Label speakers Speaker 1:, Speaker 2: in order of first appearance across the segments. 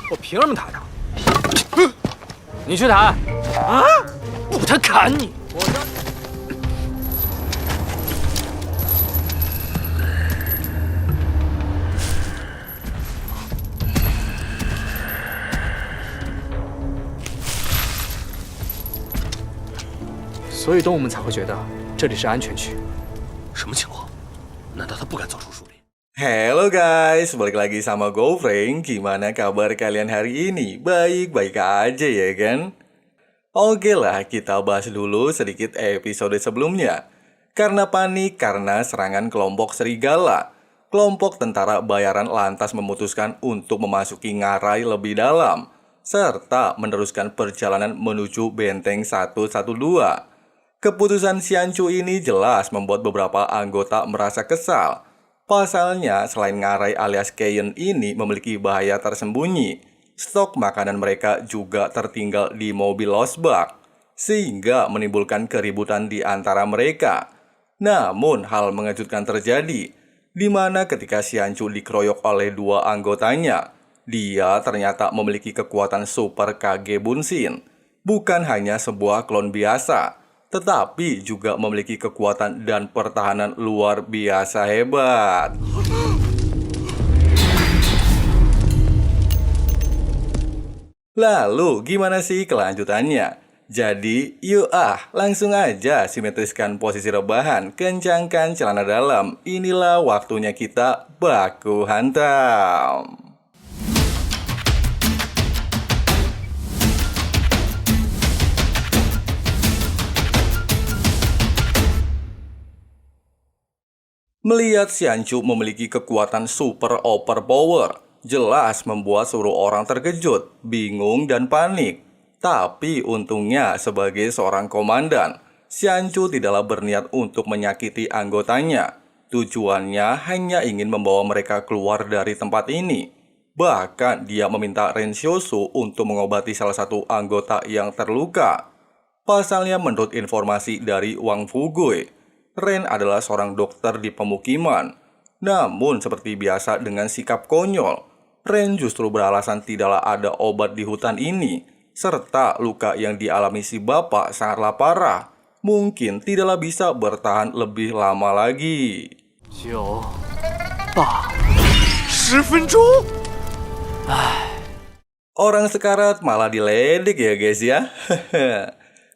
Speaker 1: 我凭什么打他？你去打啊！不，他砍你！我让你。所以动物们才会觉得这里是安全区。
Speaker 2: 什么情况？难道他不敢走出树林？
Speaker 3: Hello guys, balik lagi sama GoFrank. Gimana kabar kalian hari ini? Baik-baik aja ya kan? Oke lah, kita bahas dulu sedikit episode sebelumnya. Karena panik karena serangan kelompok serigala, kelompok tentara bayaran lantas memutuskan untuk memasuki ngarai lebih dalam, serta meneruskan perjalanan menuju Benteng 112. Keputusan Xianchu ini jelas membuat beberapa anggota merasa kesal. Pasalnya, selain ngarai alias Keien ini memiliki bahaya tersembunyi, stok makanan mereka juga tertinggal di mobil losbak, sehingga menimbulkan keributan di antara mereka. Namun, hal mengejutkan terjadi, di mana ketika Xianchu dikeroyok oleh dua anggotanya, dia ternyata memiliki kekuatan super Kage Bunshin. Bukan hanya sebuah klon biasa, tetapi juga memiliki kekuatan dan pertahanan luar biasa hebat. Lalu gimana sih kelanjutannya? Jadi yuk langsung aja simetriskan posisi rebahan, kencangkan celana dalam. Inilah waktunya kita baku hantam. Melihat Xianchu memiliki kekuatan super overpower, jelas membuat seluruh orang terkejut, bingung, dan panik. Tapi untungnya sebagai seorang komandan, Xianchu tidaklah berniat untuk menyakiti anggotanya. Tujuannya hanya ingin membawa mereka keluar dari tempat ini. Bahkan dia meminta Ren Xiaosu untuk mengobati salah satu anggota yang terluka. Pasalnya menurut informasi dari Wang Fugui, Ren adalah seorang dokter di pemukiman. Namun seperti biasa dengan sikap konyol, Ren justru beralasan tidaklah ada obat di hutan ini, serta luka yang dialami si bapak sangatlah parah. Mungkin tidaklah bisa bertahan lebih lama lagi.
Speaker 1: 9、8、10分钟。
Speaker 3: Orang sekarat malah diledek ya guys ya.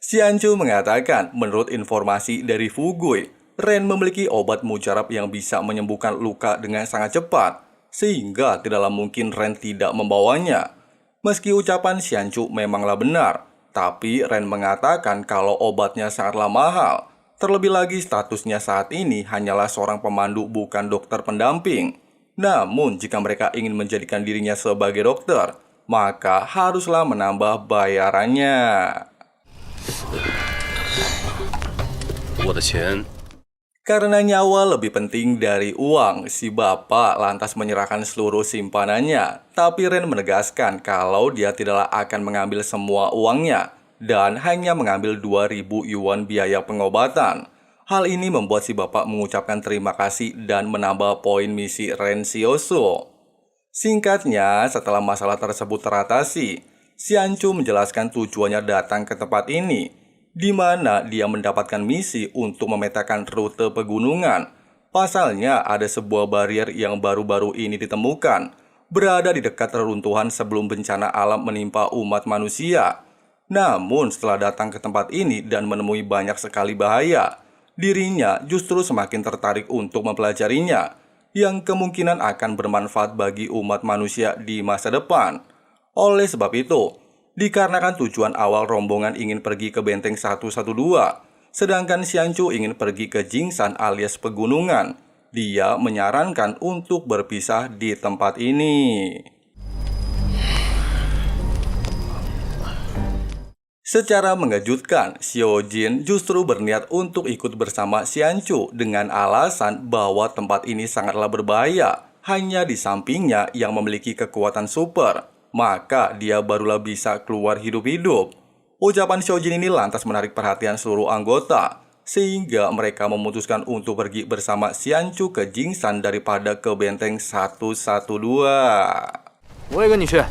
Speaker 3: Xianchu mengatakan menurut informasi dari Fugui, Ren memiliki obat mujarab yang bisa menyembuhkan luka dengan sangat cepat, sehingga tidaklah mungkin Ren tidak membawanya. Meski ucapan Xianchu memanglah benar, tapi Ren mengatakan kalau obatnya sangatlah mahal. Terlebih lagi statusnya saat ini hanyalah seorang pemandu bukan dokter pendamping. Namun jika mereka ingin menjadikan dirinya sebagai dokter, maka haruslah menambah bayarannya.
Speaker 2: 我的钱
Speaker 3: Karena nyawa lebih penting dari uang, si bapak lantas menyerahkan seluruh simpanannya. Tapi Ren menegaskan kalau dia tidaklah akan mengambil semua uangnya dan hanya mengambil 2.000 yuan biaya pengobatan. Hal ini membuat si bapak mengucapkan terima kasih dan menambah poin misi Ren Xiaosu. Singkatnya, setelah masalah tersebut teratasi, Xianchu menjelaskan tujuannya datang ke tempat ini, di mana dia mendapatkan misi untuk memetakan rute pegunungan. Pasalnya ada sebuah barier yang baru-baru ini ditemukan, berada di dekat reruntuhan sebelum bencana alam menimpa umat manusia. Namun setelah datang ke tempat ini dan menemui banyak sekali bahaya, dirinya justru semakin tertarik untuk mempelajarinya, yang kemungkinan akan bermanfaat bagi umat manusia di masa depan. Oleh sebab itu, dikarenakan tujuan awal rombongan ingin pergi ke Benteng 112, sedangkan Xianchu ingin pergi ke Jingsan alias pegunungan, dia menyarankan untuk berpisah di tempat ini. Secara mengejutkan, Xiaojin justru berniat untuk ikut bersama Xianchu dengan alasan bahwa tempat ini sangatlah berbahaya, hanya di sampingnya yang memiliki kekuatan super. Maka dia barulah bisa keluar hidup-hidup. Ucapan Xiaojin ini lantas menarik perhatian seluruh anggota, sehingga mereka memutuskan untuk pergi bersama Xianchu ke Jingsan daripada ke Benteng 112.
Speaker 1: 我也跟你去。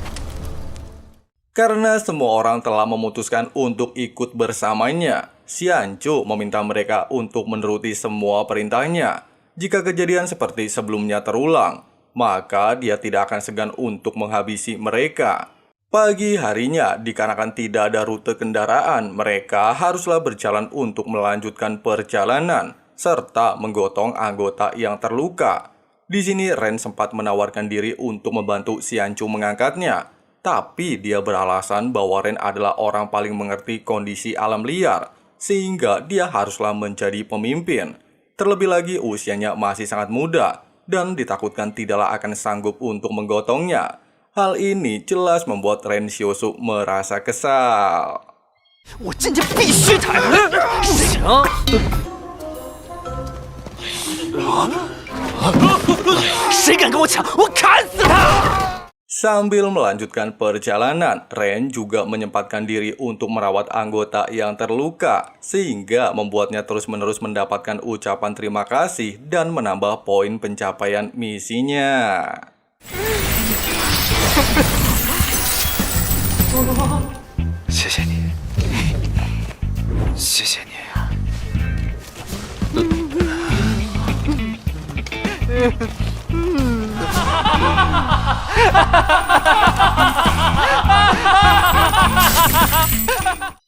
Speaker 3: Karena semua orang telah memutuskan untuk ikut bersamanya, Xianchu meminta mereka untuk menuruti semua perintahnya. Jika kejadian seperti sebelumnya terulang, maka dia tidak akan segan untuk menghabisi mereka. Pagi harinya, dikarenakan tidak ada rute kendaraan, mereka haruslah berjalan untuk melanjutkan perjalanan, serta menggotong anggota yang terluka. Di sini Ren sempat menawarkan diri untuk membantu Xianchu mengangkatnya, tapi dia beralasan bahwa Ren adalah orang paling mengerti kondisi alam liar, sehingga dia haruslah menjadi pemimpin. Terlebih lagi usianya masih sangat muda, dan ditakutkan tidaklah akan sanggup untuk menggotongnya. Hal ini jelas membuat Ren Xiusu merasa kesal.
Speaker 1: 我今天必须抬回来！不行！谁敢跟我抢，我砍死他！
Speaker 3: Sambil melanjutkan perjalanan, Ren juga menyempatkan diri untuk merawat anggota yang terluka, sehingga membuatnya terus-menerus mendapatkan ucapan terima kasih dan menambah poin pencapaian misinya.
Speaker 1: 谢谢你，谢谢你。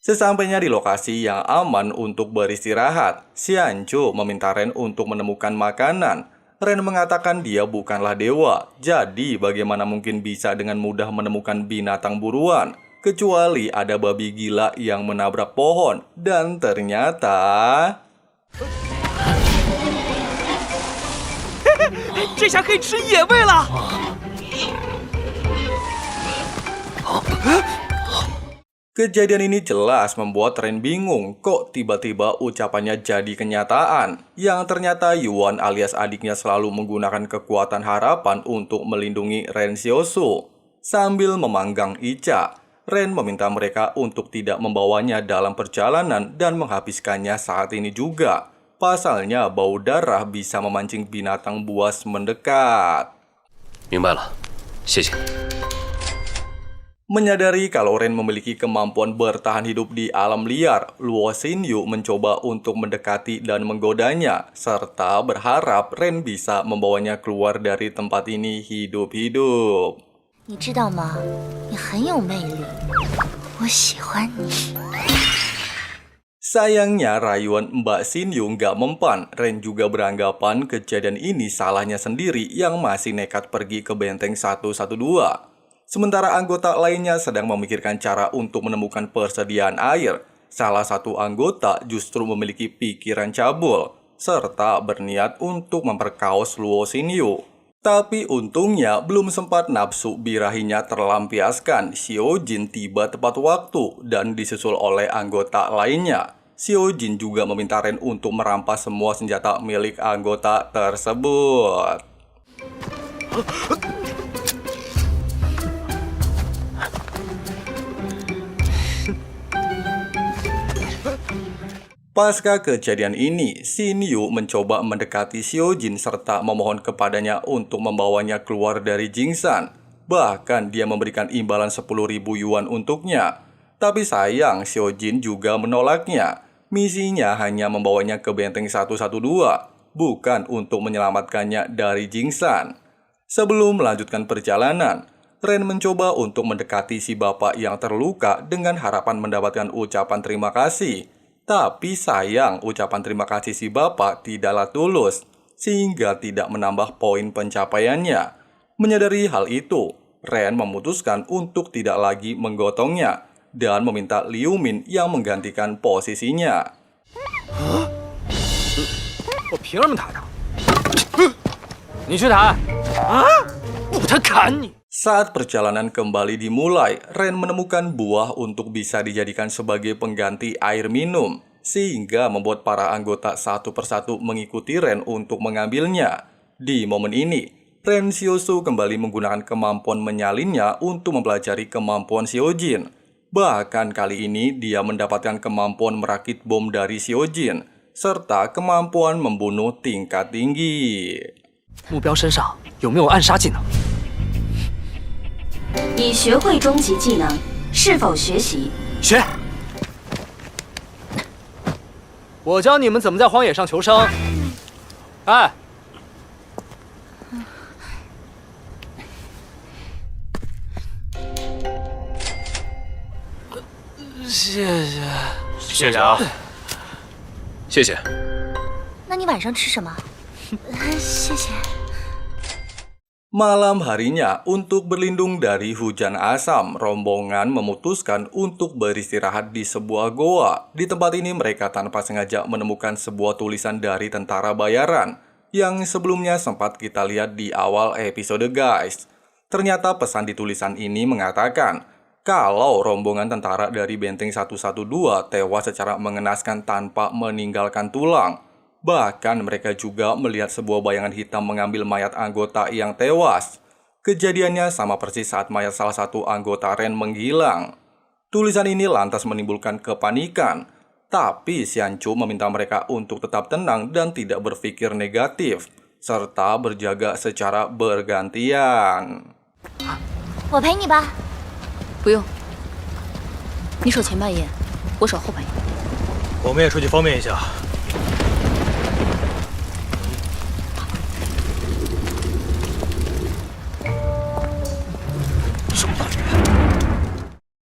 Speaker 3: Sesampainya di lokasi yang aman untuk beristirahat, Xianchu meminta Ren untuk menemukan makanan. Ren mengatakan dia bukanlah dewa, jadi bagaimana mungkin bisa dengan mudah menemukan binatang buruan, kecuali ada babi gila yang menabrak pohon. Dan ternyata...
Speaker 1: 这下可以吃野味了。
Speaker 3: Kejadian ini jelas membuat Ren bingung kok tiba-tiba ucapannya jadi kenyataan. Yang ternyata Yuan alias adiknya selalu menggunakan kekuatan harapan untuk melindungi Ren Xiusu. Sambil memanggang Icha, Ren meminta mereka untuk tidak membawanya dalam perjalanan dan menghabiskannya saat ini juga. Pasalnya bau darah bisa memancing binatang buas mendekat.
Speaker 2: 明白了，谢谢你。
Speaker 3: Menyadari kalau Ren memiliki kemampuan bertahan hidup di alam liar, Luo Xinyu mencoba untuk mendekati dan menggodanya, serta berharap Ren bisa membawanya keluar dari tempat ini hidup-hidup.
Speaker 4: 你知道吗？你很有魅力，我喜欢你。
Speaker 3: Sayangnya rayuan Mbak Xinyu nggak mempan. Ren juga beranggapan kejadian ini salahnya sendiri yang masih nekat pergi ke benteng 112. Sementara anggota lainnya sedang memikirkan cara untuk menemukan persediaan air. Salah satu anggota justru memiliki pikiran cabul, serta berniat untuk memperkaos Luo Xinyu. Tapi untungnya belum sempat nafsu birahinya terlampiaskan, Xiao Jin tiba tepat waktu dan disusul oleh anggota lainnya. Xiao Jin juga meminta Ren untuk merampas semua senjata milik anggota tersebut. Pasca kejadian ini, Xin Yu mencoba mendekati Xiao Jin serta memohon kepadanya untuk membawanya keluar dari Jingsan. Bahkan dia memberikan imbalan 10.000 yuan untuknya. Tapi sayang, Xiao Jin juga menolaknya. Misinya hanya membawanya ke benteng 112, bukan untuk menyelamatkannya dari Jingsan. Sebelum melanjutkan perjalanan, Ren mencoba untuk mendekati si bapak yang terluka dengan harapan mendapatkan ucapan terima kasih. Tapi sayang, ucapan terima kasih si bapak tidaklah tulus, sehingga tidak menambah poin pencapaiannya. Menyadari hal itu, Ren memutuskan untuk tidak lagi menggotongnya dan meminta Liu Min yang menggantikan posisinya.
Speaker 1: 我凭什么打他？你去打！啊！不，他砍你！
Speaker 3: Saat perjalanan kembali dimulai, Ren menemukan buah untuk bisa dijadikan sebagai pengganti air minum, sehingga membuat para anggota satu persatu mengikuti Ren untuk mengambilnya. Di momen ini, Ren Xiusu kembali menggunakan kemampuan menyalinnya untuk mempelajari kemampuan Xiao Jin. Bahkan kali ini dia mendapatkan kemampuan merakit bom dari Xiao Jin, serta kemampuan membunuh tingkat tinggi.
Speaker 1: 目标身上有没有暗杀技能？
Speaker 5: 已学会终极技能
Speaker 4: 是否学习？
Speaker 1: 学。我教你们怎么在荒野上求生。哎，谢谢。
Speaker 2: 谢谢啊，谢谢。
Speaker 4: 那你晚上吃什么？谢谢。
Speaker 3: Malam harinya, untuk berlindung dari hujan asam, rombongan memutuskan untuk beristirahat di sebuah goa. Di tempat ini mereka tanpa sengaja menemukan sebuah tulisan dari tentara bayaran yang sebelumnya sempat kita lihat di awal episode guys. Ternyata pesan di tulisan ini mengatakan kalau rombongan tentara dari Benteng 112 tewas secara mengenaskan tanpa meninggalkan tulang. Bahkan mereka juga melihat sebuah bayangan hitam mengambil mayat anggota yang tewas. Kejadiannya sama persis saat mayat salah satu anggota Ren menghilang. Tulisan ini lantas menimbulkan kepanikan. Tapi Xianchu meminta mereka untuk tetap tenang dan tidak berpikir negatif, serta berjaga secara bergantian.
Speaker 4: 我陪你吧。
Speaker 5: 不用，你守前半夜，我守后半夜。
Speaker 2: 我们也出去方便一下。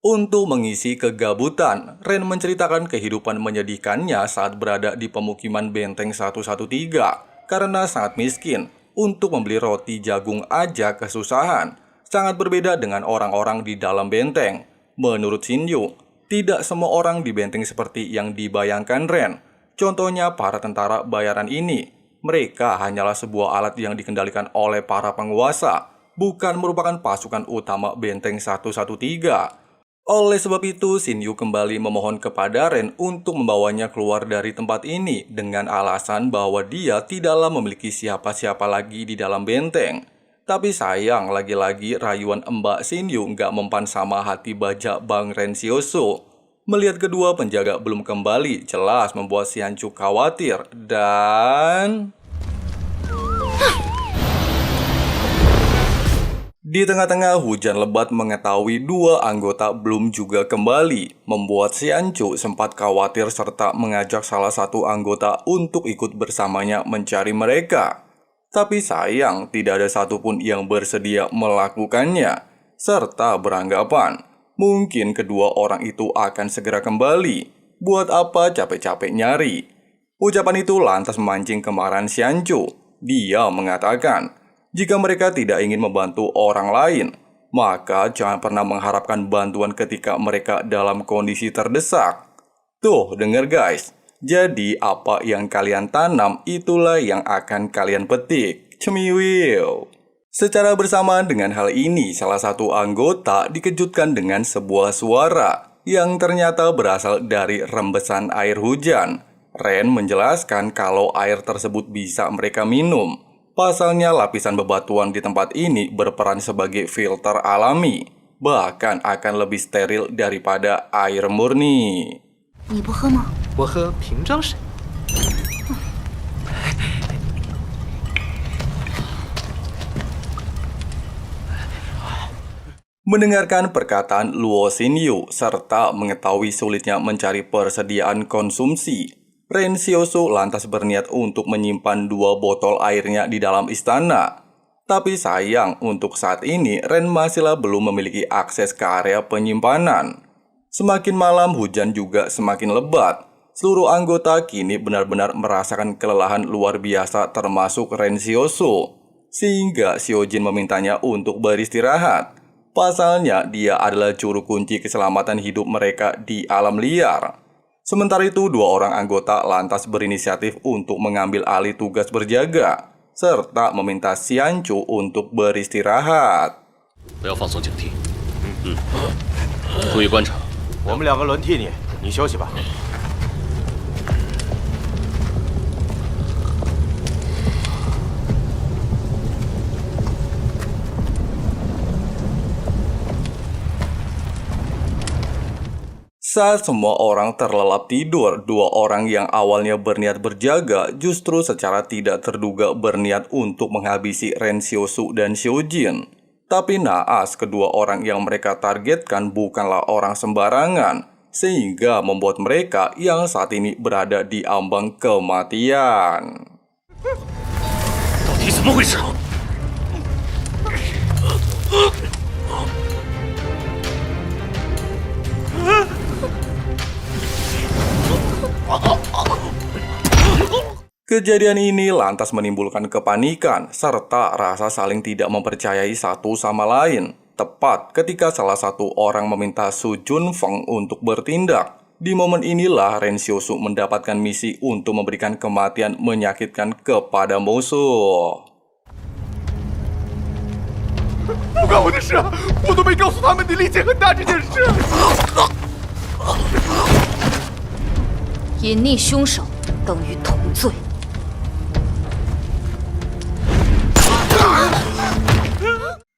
Speaker 3: Untuk mengisi kegabutan, Ren menceritakan kehidupan menyedihkannya saat berada di pemukiman Benteng 113 karena sangat miskin. Untuk membeli roti jagung aja kesusahan. Sangat berbeda dengan orang-orang di dalam benteng. Menurut Shinyu, tidak semua orang di benteng seperti yang dibayangkan Ren. Contohnya para tentara bayaran ini. Mereka hanyalah sebuah alat yang dikendalikan oleh para penguasa, bukan merupakan pasukan utama Benteng 113. Oleh sebab itu, Shinyu kembali memohon kepada Ren untuk membawanya keluar dari tempat ini dengan alasan bahwa dia tidaklah memiliki siapa-siapa lagi di dalam benteng. Tapi sayang, lagi-lagi rayuan Mbak Shinyu nggak mempan sama hati baja Bang Ren Sioso. Melihat kedua penjaga belum kembali, jelas membuat Xianchu khawatir dan... Di tengah-tengah hujan lebat mengetahui dua anggota belum juga kembali, membuat Xianchu sempat khawatir serta mengajak salah satu anggota untuk ikut bersamanya mencari mereka. Tapi sayang, tidak ada satupun yang bersedia melakukannya, serta beranggapan mungkin kedua orang itu akan segera kembali. Buat apa capek-capek nyari? Ucapan itu lantas memancing kemarahan Xianchu. Dia mengatakan, jika mereka tidak ingin membantu orang lain, maka jangan pernah mengharapkan bantuan ketika mereka dalam kondisi terdesak. Tuh, denger guys. Jadi apa yang kalian tanam, itulah yang akan kalian petik. Cemiwil. Secara bersamaan dengan hal ini, salah satu anggota dikejutkan dengan sebuah suara yang ternyata berasal dari rembesan air hujan. Ren menjelaskan kalau air tersebut bisa mereka minum. Pasalnya lapisan bebatuan di tempat ini berperan sebagai filter alami, bahkan akan lebih steril daripada air murni.
Speaker 4: 你不喝吗？
Speaker 1: 我喝平章水。
Speaker 3: Mendengarkan perkataan Luo Xinyu serta mengetahui sulitnya mencari persediaan konsumsi, Ren Sioso lantas berniat untuk menyimpan 2 botol airnya di dalam istana. Tapi sayang, untuk saat ini Ren masihlah belum memiliki akses ke area penyimpanan. Semakin malam hujan juga semakin lebat. Seluruh anggota kini benar-benar merasakan kelelahan luar biasa termasuk Ren Sioso. Sehingga Xiojin memintanya untuk beristirahat. Pasalnya dia adalah juru kunci keselamatan hidup mereka di alam liar. Sementara itu, 2 orang anggota lantas berinisiatif untuk mengambil alih tugas berjaga, serta meminta Xianchu untuk beristirahat.
Speaker 2: 不要放松警惕。注意观察。
Speaker 6: 我们2个轮替你，你休息吧。
Speaker 3: Saat semua orang terlelap tidur, 2 orang yang awalnya berniat berjaga justru secara tidak terduga berniat untuk menghabisi Ren Siosu dan Xiojin. Tapi naas kedua orang yang mereka targetkan bukanlah orang sembarangan, sehingga membuat mereka yang saat ini berada di ambang kematian.
Speaker 2: 到底怎么回事？
Speaker 3: Kejadian ini lantas menimbulkan kepanikan serta rasa saling tidak mempercayai satu sama lain. Tepat ketika salah satu orang meminta Su Junfeng untuk bertindak. Di momen inilah Ren Xiaosu mendapatkan misi untuk memberikan kematian menyakitkan kepada musuh.
Speaker 6: 不关我的事，我都没告诉他们你力气很大这件事。
Speaker 5: 隐匿凶手等于同罪。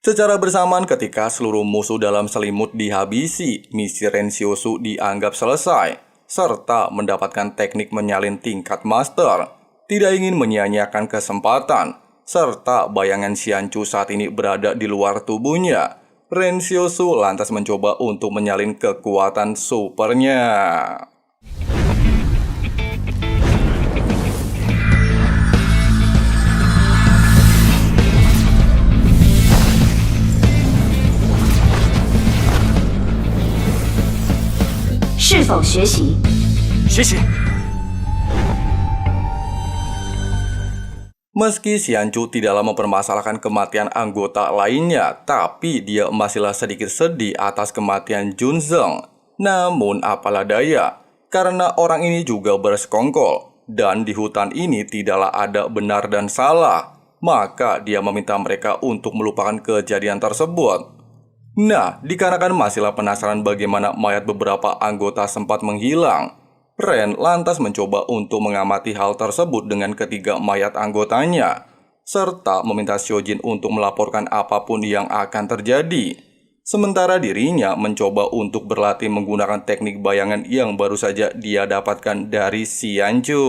Speaker 3: Secara bersamaan ketika seluruh musuh dalam selimut dihabisi, misi Ren Xiaosu dianggap selesai, serta mendapatkan teknik menyalin tingkat master. Tidak ingin menyia-nyiakan kesempatan, serta bayangan Xianchu saat ini berada di luar tubuhnya. Ren Xiaosu lantas mencoba untuk menyalin kekuatan supernya. Meski Xianchu tidaklah mempermasalahkan kematian anggota lainnya, tapi dia masihlah sedikit sedih atas kematian Junzeng. Namun apalah daya, karena orang ini juga bersekongkol, dan di hutan ini tidaklah ada benar dan salah, maka dia meminta mereka untuk melupakan kejadian tersebut. Nah, dikarenakan masihlah penasaran bagaimana mayat beberapa anggota sempat menghilang, Ren lantas mencoba untuk mengamati hal tersebut dengan ketiga mayat anggotanya, serta meminta Xiaojin untuk melaporkan apapun yang akan terjadi. Sementara dirinya mencoba untuk berlatih menggunakan teknik bayangan yang baru saja dia dapatkan dari Xianchu.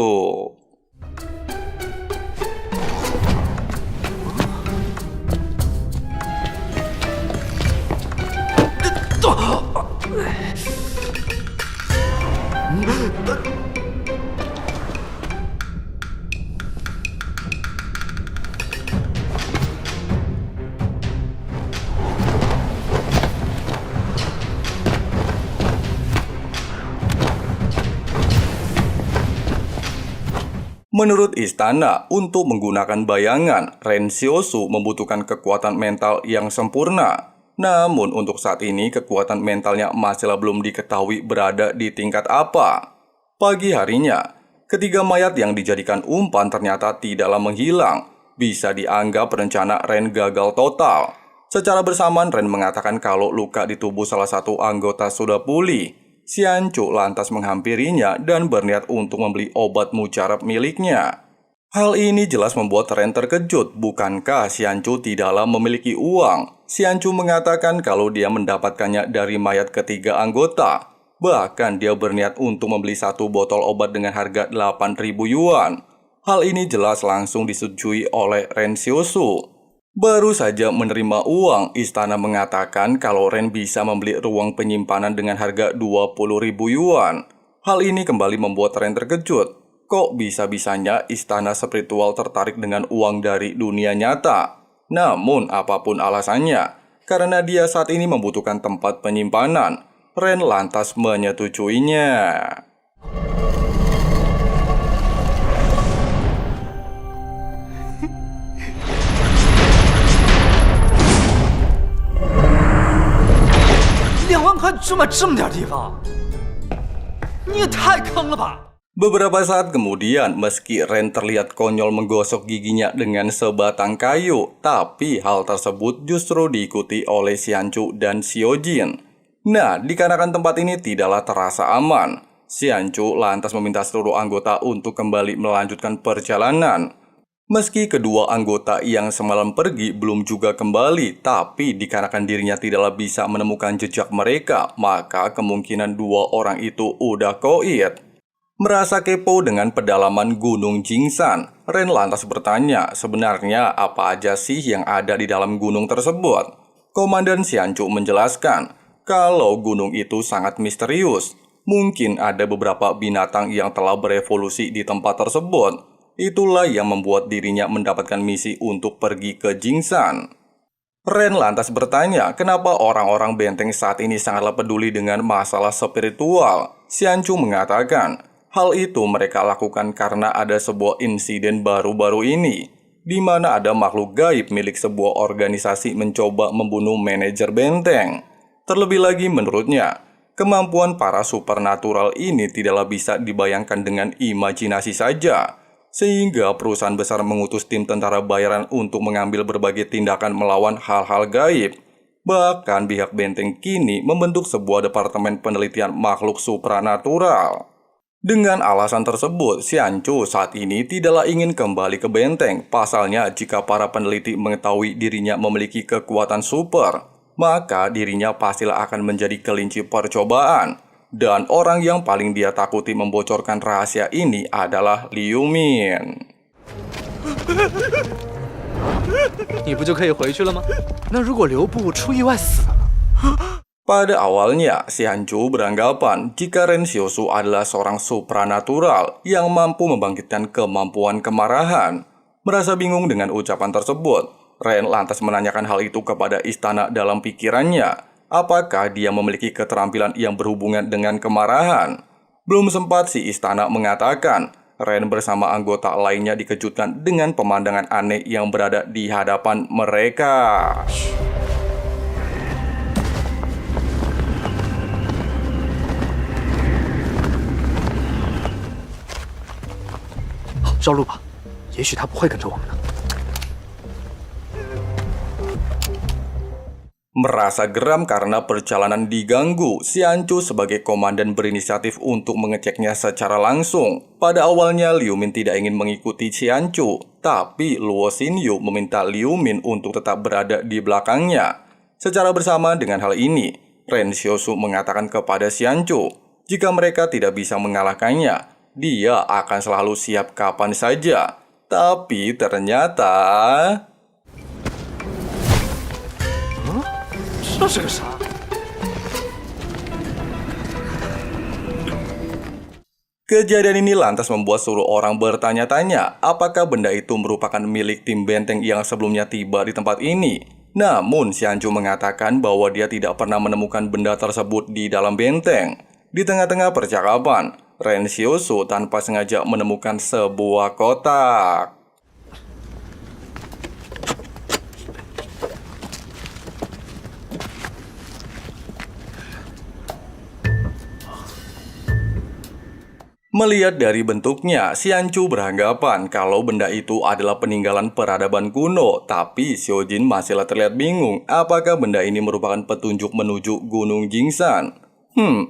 Speaker 3: Menurut istana, untuk menggunakan bayangan, Ren Xiaosu membutuhkan kekuatan mental yang sempurna. Namun untuk saat ini kekuatan mentalnya masih belum diketahui berada di tingkat apa. Pagi harinya, ketiga mayat yang dijadikan umpan ternyata tidaklah menghilang. Bisa dianggap rencana Ren gagal total. Secara bersamaan Ren mengatakan kalau luka di tubuh salah satu anggota sudah pulih. Xianchu lantas menghampirinya dan berniat untuk membeli obat mujarab miliknya. Hal ini jelas membuat Ren terkejut. Bukankah Xianchu tidaklah memiliki uang? Xianchu mengatakan kalau dia mendapatkannya dari mayat ketiga anggota. Bahkan dia berniat untuk membeli satu botol obat dengan harga 8.000 yuan. Hal ini jelas langsung disetujui oleh Ren Xiaosu. Baru saja menerima uang, istana mengatakan kalau Ren bisa membeli ruang penyimpanan dengan harga 20.000 yuan. Hal ini kembali membuat Ren terkejut. Kok bisa-bisanya istana spiritual tertarik dengan uang dari dunia nyata? Namun apapun alasannya, karena dia saat ini membutuhkan tempat penyimpanan, Ren lantas menyetujuinya. Beberapa saat kemudian, meski Ren terlihat konyol menggosok giginya dengan sebatang kayu, tapi hal tersebut justru diikuti oleh Xianchu dan Xiaojin. Nah, dikarenakan tempat ini tidaklah terasa aman, Xianchu lantas meminta seluruh anggota untuk kembali melanjutkan perjalanan. Meski kedua anggota yang semalam pergi belum juga kembali, tapi dikarenakan dirinya tidaklah bisa menemukan jejak mereka, maka kemungkinan dua orang itu udah koit. Merasa kepo dengan pedalaman Gunung Jingsan, Ren lantas bertanya sebenarnya apa aja sih yang ada di dalam gunung tersebut. Komandan Xianchu menjelaskan kalau gunung itu sangat misterius. Mungkin ada beberapa binatang yang telah berevolusi di tempat tersebut. Itulah yang membuat dirinya mendapatkan misi untuk pergi ke Jingsan. Ren lantas bertanya kenapa orang-orang benteng saat ini sangatlah peduli dengan masalah spiritual. Xianchu mengatakan hal itu mereka lakukan karena ada sebuah insiden baru-baru ini, di mana ada makhluk gaib milik sebuah organisasi mencoba membunuh manajer benteng. Terlebih lagi menurutnya, kemampuan para supernatural ini tidaklah bisa dibayangkan dengan imajinasi saja, sehingga perusahaan besar mengutus tim tentara bayaran untuk mengambil berbagai tindakan melawan hal-hal gaib. Bahkan pihak benteng kini membentuk sebuah departemen penelitian makhluk supranatural. Dengan alasan tersebut, Xianchu saat ini tidaklah ingin kembali ke benteng. Pasalnya, jika para peneliti mengetahui dirinya memiliki kekuatan super, maka dirinya pastilah akan menjadi kelinci percobaan. Dan orang yang paling dia takuti membocorkan rahasia ini adalah Liu Min.
Speaker 1: 你不就可以回去了吗？那如果留步出意外死了？
Speaker 3: Pada awalnya, Xianchu beranggapan jika Ren Xiusu adalah seorang supranatural yang mampu membangkitkan kemampuan kemarahan. Merasa bingung dengan ucapan tersebut, Ren lantas menanyakan hal itu kepada istana dalam pikirannya. Apakah dia memiliki keterampilan yang berhubungan dengan kemarahan? Belum sempat si istana mengatakan, Ren bersama anggota lainnya dikejutkan dengan pemandangan aneh yang berada di hadapan mereka.
Speaker 1: 绕路吧，也许他不会跟着我们呢。
Speaker 3: Merasa geram karena perjalanan diganggu, Xianchu sebagai komandan berinisiatif untuk mengeceknya secara langsung. Pada awalnya Liu Min tidak ingin mengikuti Xianchu, tapi Luo Xinyu meminta Liu Min untuk tetap berada di belakangnya. Secara bersama dengan hal ini, Ren Xiusu mengatakan kepada Xianchu, jika mereka tidak bisa mengalahkannya, dia akan selalu siap kapan saja. Tapi ternyata...
Speaker 1: 这是个啥？
Speaker 3: Kejadian ini lantas membuat seluruh orang bertanya-tanya apakah benda itu merupakan milik tim benteng yang sebelumnya tiba di tempat ini. Namun Xianchu mengatakan bahwa dia tidak pernah menemukan benda tersebut di dalam benteng. Di tengah-tengah percakapan, Ren Xiusu tanpa sengaja menemukan sebuah kotak. Melihat dari bentuknya, Xianchu beranggapan kalau benda itu adalah peninggalan peradaban kuno. Tapi Xiaojin masihlah terlihat bingung apakah benda ini merupakan petunjuk menuju Gunung Jingsan.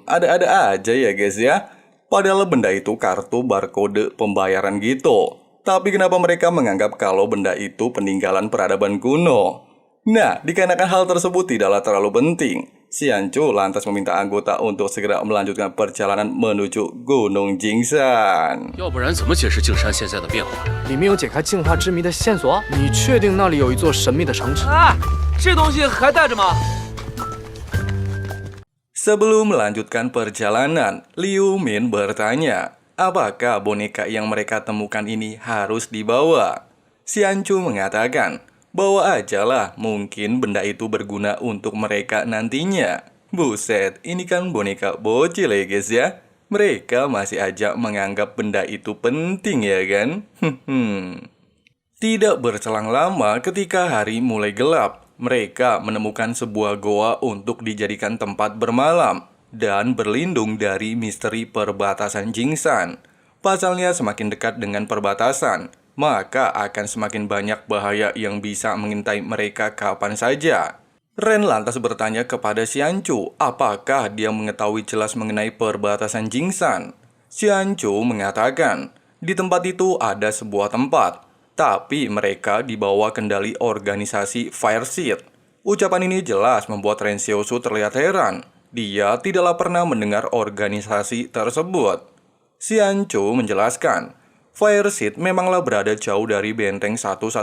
Speaker 3: Ada-ada aja ya guys ya. Padahal benda itu kartu barcode pembayaran gitu. Tapi kenapa mereka menganggap kalau benda itu peninggalan peradaban kuno? Nah, dikarenakan hal tersebut tidaklah terlalu penting, Xianchu lantas meminta anggota untuk segera melanjutkan perjalanan menuju Gunung Jingsan.
Speaker 2: 要不然怎么解释镜山现在的变化？
Speaker 1: 里面有解开净化之谜的线索。你确定那里有一座神秘的城池？啊，这东西还带着吗？
Speaker 3: Sebelum melanjutkan perjalanan, Liu Min bertanya, apakah boneka yang mereka temukan ini harus dibawa? Xianchu mengatakan, bawa ajalah, mungkin benda itu berguna untuk mereka nantinya. Buset, ini kan boneka bocil ya guys ya. Mereka masih aja menganggap benda itu penting ya kan? Tidak berselang lama ketika hari mulai gelap, mereka menemukan sebuah goa untuk dijadikan tempat bermalam dan berlindung dari misteri perbatasan Jingsan. Pasalnya semakin dekat dengan perbatasan, maka akan semakin banyak bahaya yang bisa mengintai mereka kapan saja. Ren lantas bertanya kepada Xianchu, apakah dia mengetahui jelas mengenai perbatasan Jingsan. Xianchu mengatakan, di tempat itu ada sebuah tempat, tapi mereka dibawa kendali organisasi Fire Seed. Ucapan ini jelas membuat Ren Xiusu terlihat heran. Dia tidaklah pernah mendengar organisasi tersebut. Xianchu menjelaskan, Fire Seed memanglah berada jauh dari benteng 113.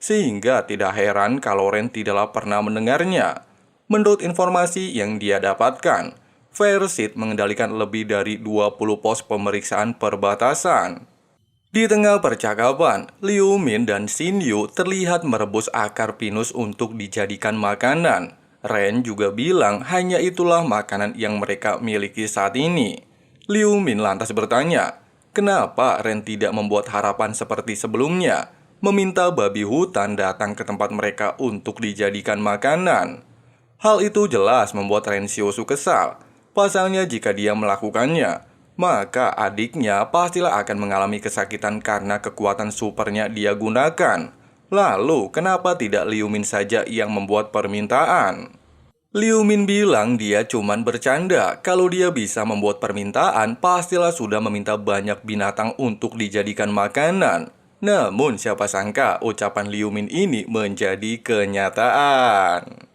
Speaker 3: sehingga tidak heran kalau Ren tidaklah pernah mendengarnya. Menurut informasi yang dia dapatkan, Fairseed mengendalikan lebih dari 20 pos pemeriksaan perbatasan. Di tengah percakapan, Liu Min dan Xin Yu terlihat merebus akar pinus untuk dijadikan makanan. Ren juga bilang hanya itulah makanan yang mereka miliki saat ini. Liu Min lantas bertanya, kenapa Ren tidak membuat harapan seperti sebelumnya, meminta babi hutan datang ke tempat mereka untuk dijadikan makanan. Hal itu jelas membuat Ren Xiaosu kesal. Pasalnya jika dia melakukannya, maka adiknya pastilah akan mengalami kesakitan karena kekuatan supernya dia gunakan. Lalu, kenapa tidak Liu Min saja yang membuat permintaan? Liu Min bilang dia cuman bercanda. Kalau dia bisa membuat permintaan, pastilah sudah meminta banyak binatang untuk dijadikan makanan. Namun, siapa sangka ucapan Liu Min ini menjadi kenyataan.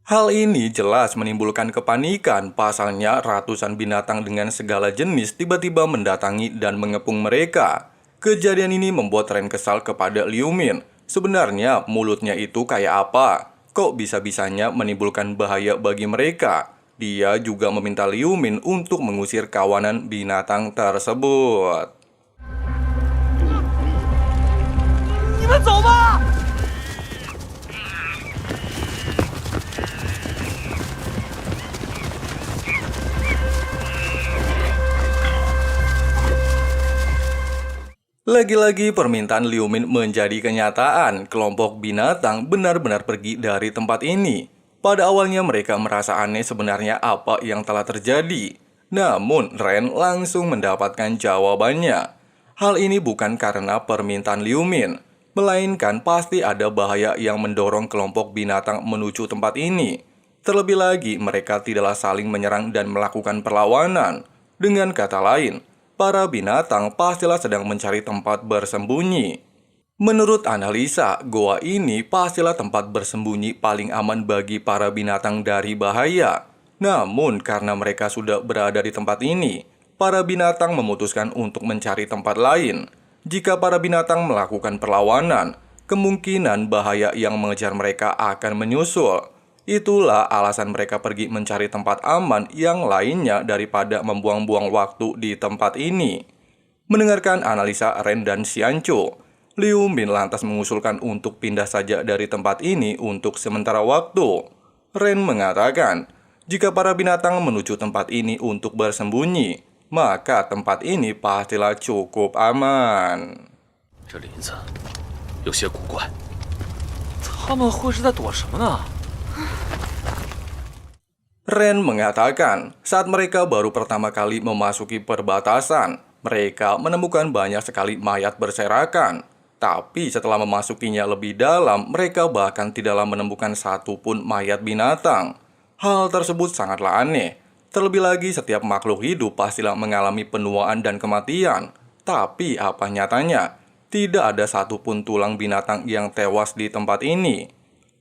Speaker 3: Hal ini jelas menimbulkan kepanikan, pasalnya ratusan binatang dengan segala jenis tiba-tiba mendatangi dan mengepung mereka. Kejadian ini membuat Ren kesal kepada Liu Min. Sebenarnya mulutnya itu kayak apa? Kok bisa-bisanya menimbulkan bahaya bagi mereka? Dia juga meminta Liu Min untuk mengusir kawanan binatang tersebut.
Speaker 1: 你们走吧。
Speaker 3: Lagi-lagi permintaan Liu Min menjadi kenyataan. Kelompok binatang benar-benar pergi dari tempat ini. Pada awalnya mereka merasa aneh sebenarnya apa yang telah terjadi. Namun Ren langsung mendapatkan jawabannya. Hal ini bukan karena permintaan Liu Min, melainkan pasti ada bahaya yang mendorong kelompok binatang menuju tempat ini. Terlebih lagi mereka tidaklah saling menyerang dan melakukan perlawanan. Dengan kata lain, para binatang pastilah sedang mencari tempat bersembunyi. Menurut analisa, goa ini pastilah tempat bersembunyi paling aman bagi para binatang dari bahaya. Namun, karena mereka sudah berada di tempat ini, para binatang memutuskan untuk mencari tempat lain. Jika para binatang melakukan perlawanan, kemungkinan bahaya yang mengejar mereka akan menyusul. Itulah alasan mereka pergi mencari tempat aman yang lainnya daripada membuang-buang waktu di tempat ini. Mendengarkan analisa Ren dan Xianchu, Liu Min lantas mengusulkan untuk pindah saja dari tempat ini untuk sementara waktu. Ren mengatakan, jika para binatang menuju tempat ini untuk bersembunyi, maka tempat ini pastilah cukup aman.
Speaker 2: 这林子有些古怪，
Speaker 1: 他们会是在躲什么呢？
Speaker 3: Ren mengatakan, saat mereka baru pertama kali memasuki perbatasan, mereka menemukan banyak sekali mayat berserakan. Tapi setelah memasukinya lebih dalam, mereka bahkan tidaklah menemukan satupun mayat binatang. Hal tersebut sangatlah aneh. Terlebih lagi setiap makhluk hidup pastilah mengalami penuaan dan kematian. Tapi apa nyatanya? Tidak ada satupun tulang binatang yang tewas di tempat ini.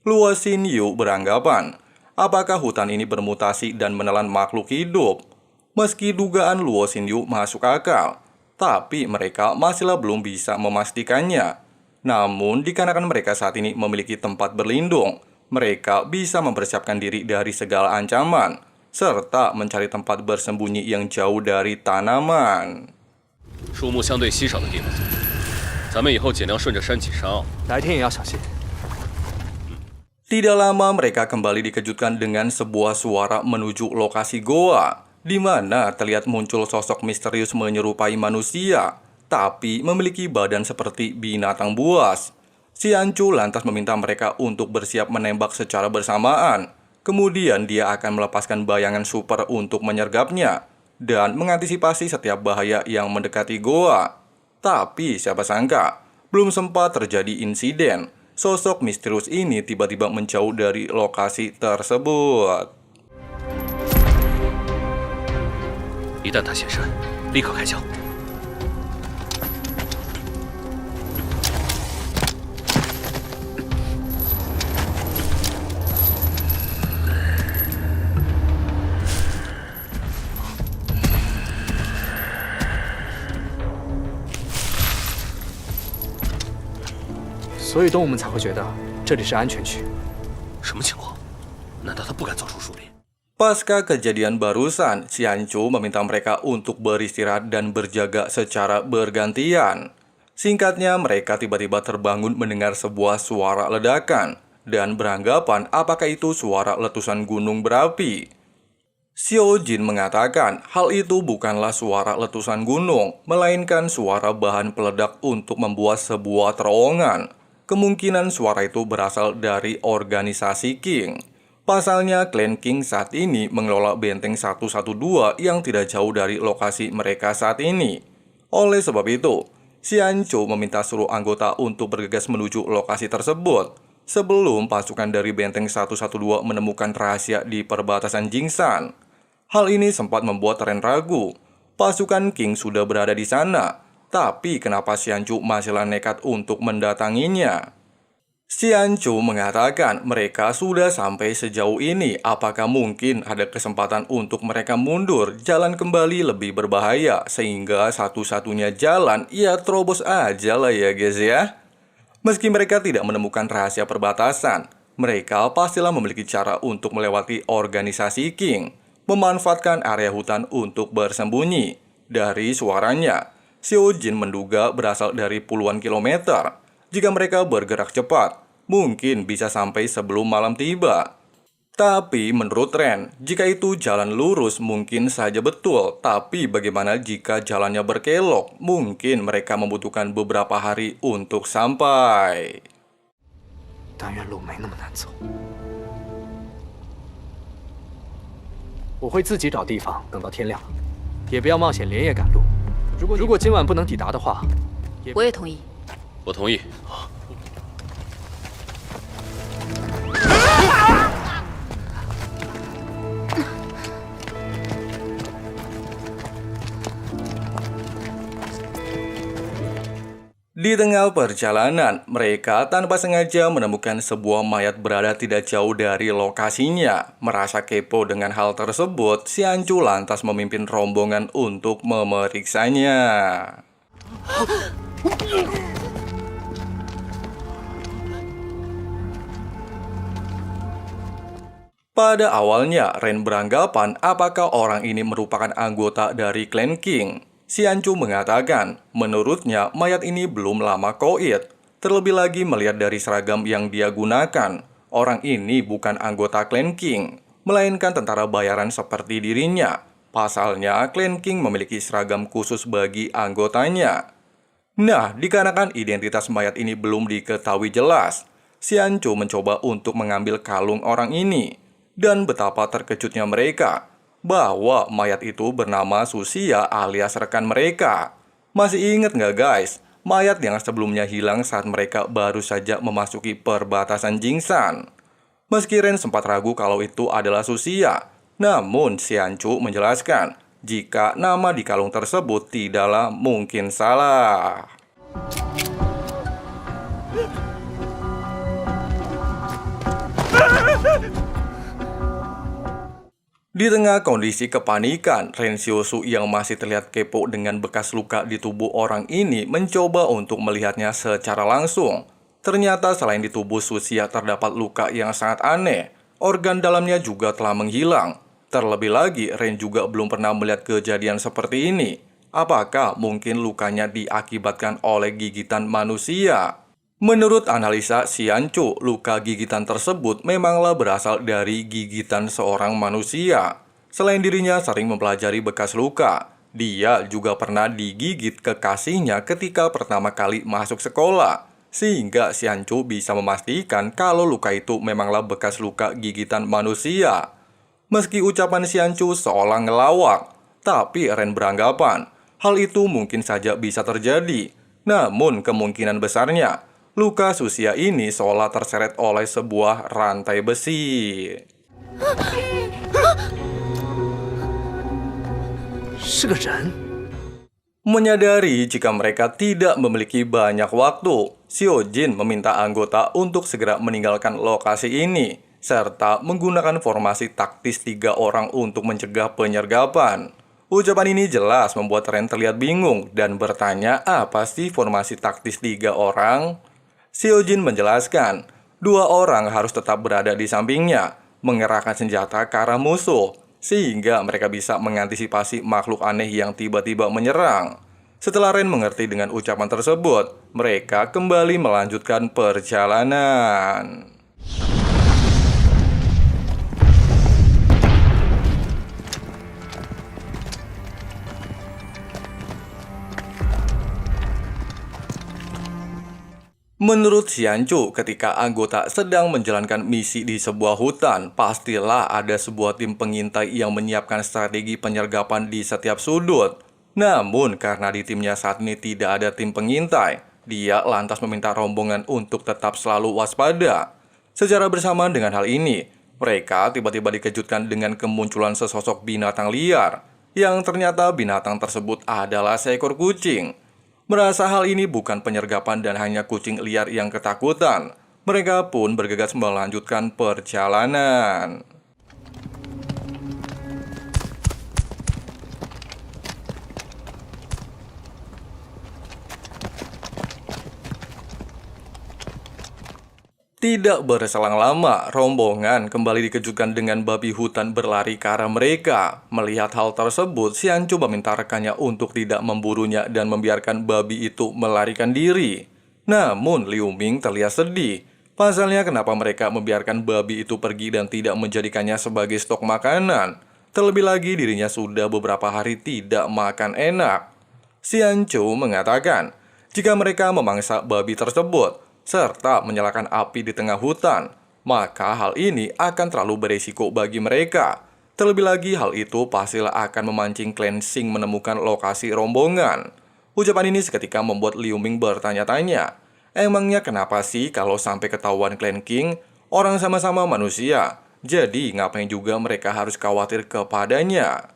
Speaker 3: Luo Xinyu beranggapan, apakah hutan ini bermutasi dan menelan makhluk hidup? Meski dugaan Luo Xinyu masuk akal, tapi mereka masihlah belum bisa memastikannya. Namun, dikarenakan mereka saat ini memiliki tempat berlindung, mereka bisa mempersiapkan diri dari segala ancaman, serta mencari tempat bersembunyi yang jauh dari tanaman.
Speaker 2: 树木相对稀少的地方，咱们以后尽量顺着山脊山坳。
Speaker 1: 来天也要小心。
Speaker 3: Tidak lama mereka kembali dikejutkan dengan sebuah suara menuju lokasi goa, di mana terlihat muncul sosok misterius menyerupai manusia, tapi memiliki badan seperti binatang buas. Xianchu lantas meminta mereka untuk bersiap menembak secara bersamaan. Kemudian dia akan melepaskan bayangan super untuk menyergapnya dan mengantisipasi setiap bahaya yang mendekati goa. Tapi siapa sangka, belum sempat terjadi insiden, sosok misterius ini tiba-tiba menjauh dari lokasi tersebut.
Speaker 2: 一旦他现身，立刻开枪。
Speaker 1: 所以动物们才会觉得这里是安全区。
Speaker 2: 什么情况？难道他不敢走出树林？
Speaker 3: Pasca kejadian barusan, Xianchu meminta mereka untuk beristirahat dan berjaga secara bergantian. Singkatnya, mereka tiba-tiba terbangun mendengar sebuah suara ledakan dan beranggapan apakah itu suara letusan gunung berapi. Xiao Jin mengatakan hal itu bukanlah suara letusan gunung, melainkan suara bahan peledak untuk membuat sebuah terowongan. Kemungkinan suara itu berasal dari organisasi King. Pasalnya, klan King saat ini mengelola benteng 112 yang tidak jauh dari lokasi mereka saat ini. Oleh sebab itu, Xianchu meminta seluruh anggota untuk bergegas menuju lokasi tersebut sebelum pasukan dari benteng 112 menemukan rahasia di perbatasan Jingsan. Hal ini sempat membuat Ren ragu. Pasukan King sudah berada di sana, tapi kenapa Xianchu masihlah nekat untuk mendatanginya? Xianchu mengatakan mereka sudah sampai sejauh ini, apakah mungkin ada kesempatan untuk mereka mundur? Jalan kembali lebih berbahaya, sehingga satu-satunya jalan ya terobos aja lah ya guys ya. Meski mereka tidak menemukan rahasia perbatasan, mereka pastilah memiliki cara untuk melewati organisasi King, memanfaatkan area hutan untuk bersembunyi. Dari suaranya, Xiao Jin menduga berasal dari puluhan kilometer. Jika mereka bergerak cepat, mungkin bisa sampai sebelum malam tiba. Tapi menurut Ren, jika itu jalan lurus mungkin saja betul. Tapi bagaimana jika jalannya berkelok? Mungkin mereka membutuhkan beberapa hari untuk sampai.
Speaker 1: 但愿路没那么难走。我会自己找地方，等到天亮，也不要冒险连夜赶路。如果今晚不能抵达的话，
Speaker 5: 我也同意。
Speaker 2: 我同意。
Speaker 3: Di tengah perjalanan, mereka tanpa sengaja menemukan sebuah mayat berada tidak jauh dari lokasinya. Merasa kepo dengan hal tersebut, Xianchu lantas memimpin rombongan untuk memeriksanya. Pada awalnya, Ren beranggapan apakah orang ini merupakan anggota dari klan King. Xianchu mengatakan, menurutnya mayat ini belum lama koit. Terlebih lagi melihat dari seragam yang dia gunakan, orang ini bukan anggota klan King, melainkan tentara bayaran seperti dirinya. Pasalnya, klan King memiliki seragam khusus bagi anggotanya. Nah, dikarenakan identitas mayat ini belum diketahui jelas, Xianchu mencoba untuk mengambil kalung orang ini. Dan betapa terkejutnya mereka bahwa mayat itu bernama Susia alias rekan mereka. Masih ingat nggak guys? Mayat yang sebelumnya hilang saat mereka baru saja memasuki perbatasan Jingsan. Meski Ren sempat ragu kalau itu adalah Susia, namun Xianchu menjelaskan jika nama di kalung tersebut tidaklah mungkin salah. Di tengah kondisi kepanikan, Ren Xiaoshu yang masih terlihat kepo dengan bekas luka di tubuh orang ini mencoba untuk melihatnya secara langsung. Ternyata selain di tubuh Susia terdapat luka yang sangat aneh, organ dalamnya juga telah menghilang. Terlebih lagi, Ren juga belum pernah melihat kejadian seperti ini. Apakah mungkin lukanya diakibatkan oleh gigitan manusia? Menurut analisa Xianchu, luka gigitan tersebut memanglah berasal dari gigitan seorang manusia. Selain dirinya sering mempelajari bekas luka, dia juga pernah digigit kekasihnya ketika pertama kali masuk sekolah. Sehingga Xianchu bisa memastikan kalau luka itu memanglah bekas luka gigitan manusia. Meski ucapan Xianchu seolah ngelawak, tapi Ren beranggapan hal itu mungkin saja bisa terjadi. Namun kemungkinan besarnya, luka Susia ini seolah terseret oleh sebuah rantai besi.
Speaker 1: 是个人。
Speaker 3: Menyadari jika mereka tidak memiliki banyak waktu, Xiaojin meminta anggota untuk segera meninggalkan lokasi ini, serta menggunakan formasi taktis 3 orang untuk mencegah penyergapan. Ucapan ini jelas membuat Ren terlihat bingung dan bertanya apa sih formasi taktis 3 orang? Xiaojin menjelaskan, 2 orang harus tetap berada di sampingnya, mengerahkan senjata ke arah musuh, sehingga mereka bisa mengantisipasi makhluk aneh yang tiba-tiba menyerang. Setelah Ren mengerti dengan ucapan tersebut, mereka kembali melanjutkan perjalanan. Menurut Xianchu, ketika anggota sedang menjalankan misi di sebuah hutan, pastilah ada sebuah tim pengintai yang menyiapkan strategi penyergapan di setiap sudut. Namun, karena di timnya saat ini tidak ada tim pengintai, dia lantas meminta rombongan untuk tetap selalu waspada. Secara bersamaan dengan hal ini, mereka tiba-tiba dikejutkan dengan kemunculan sesosok binatang liar, yang ternyata binatang tersebut adalah seekor kucing. Merasa hal ini bukan penyergapan dan hanya kucing liar yang ketakutan, mereka pun bergegas melanjutkan perjalanan. Tidak berselang lama, rombongan kembali dikejutkan dengan babi hutan berlari ke arah mereka. Melihat hal tersebut, Xianchu meminta rekannya untuk tidak memburunya dan membiarkan babi itu melarikan diri. Namun, Liu Ming terlihat sedih. Pasalnya kenapa mereka membiarkan babi itu pergi dan tidak menjadikannya sebagai stok makanan. Terlebih lagi dirinya sudah beberapa hari tidak makan enak. Xianchu mengatakan, jika mereka memangsa babi tersebut, serta menyalakan api di tengah hutan, maka hal ini akan terlalu beresiko bagi mereka. Terlebih lagi hal itu pastilah akan memancing klan Xing menemukan lokasi rombongan. Ucapan ini seketika membuat Liu Ming bertanya-tanya, emangnya kenapa sih kalau sampai ketahuan klan Qing, orang sama-sama manusia, jadi ngapain juga mereka harus khawatir kepadanya?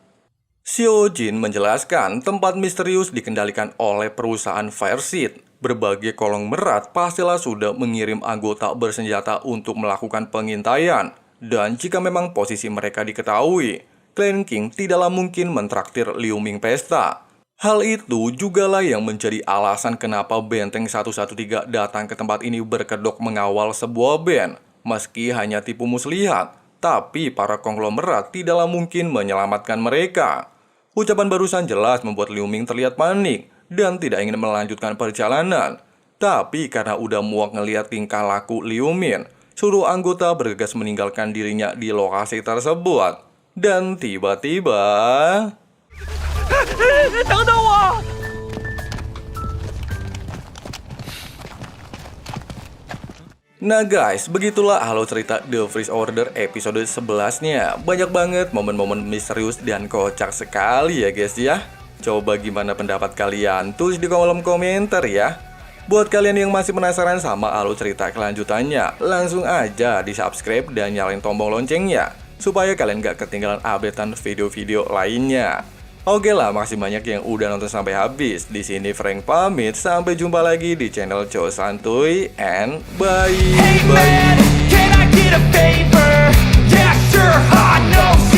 Speaker 3: Xiaojin menjelaskan tempat misterius dikendalikan oleh perusahaan Fireseed. Berbagai kolong merat pastilah sudah mengirim anggota bersenjata untuk melakukan pengintaian. Dan jika memang posisi mereka diketahui, klan Qing tidaklah mungkin mentraktir Liu Ming pesta. Hal itu jugalah yang menjadi alasan kenapa Benteng 113 datang ke tempat ini berkedok mengawal sebuah band. Meski hanya tipu muslihat, tapi para konglomerat tidaklah mungkin menyelamatkan mereka. Ucapan barusan jelas membuat Liu Ming terlihat panik dan tidak ingin melanjutkan perjalanan. Tapi karena udah muak ngeliat tingkah laku Liu Ming, suruh anggota bergegas meninggalkan dirinya di lokasi tersebut. Dan tiba-tiba... Nah guys, begitulah alur cerita The First Order episode 11-nya. Banyak banget momen-momen misterius dan kocak sekali ya guys ya. Coba gimana pendapat kalian? Tulis di kolom komentar ya. Buat kalian yang masih penasaran sama alur cerita kelanjutannya, langsung aja di subscribe dan nyalain tombol loncengnya, supaya kalian gak ketinggalan updatean video-video lainnya. Oke lah, makasih banyak yang udah nonton sampai habis. Di sini Frank pamit, sampai jumpa lagi di channel Cowok Santuy, and bye.
Speaker 7: Hey man, can I get a favor? Yeah, sure, I know.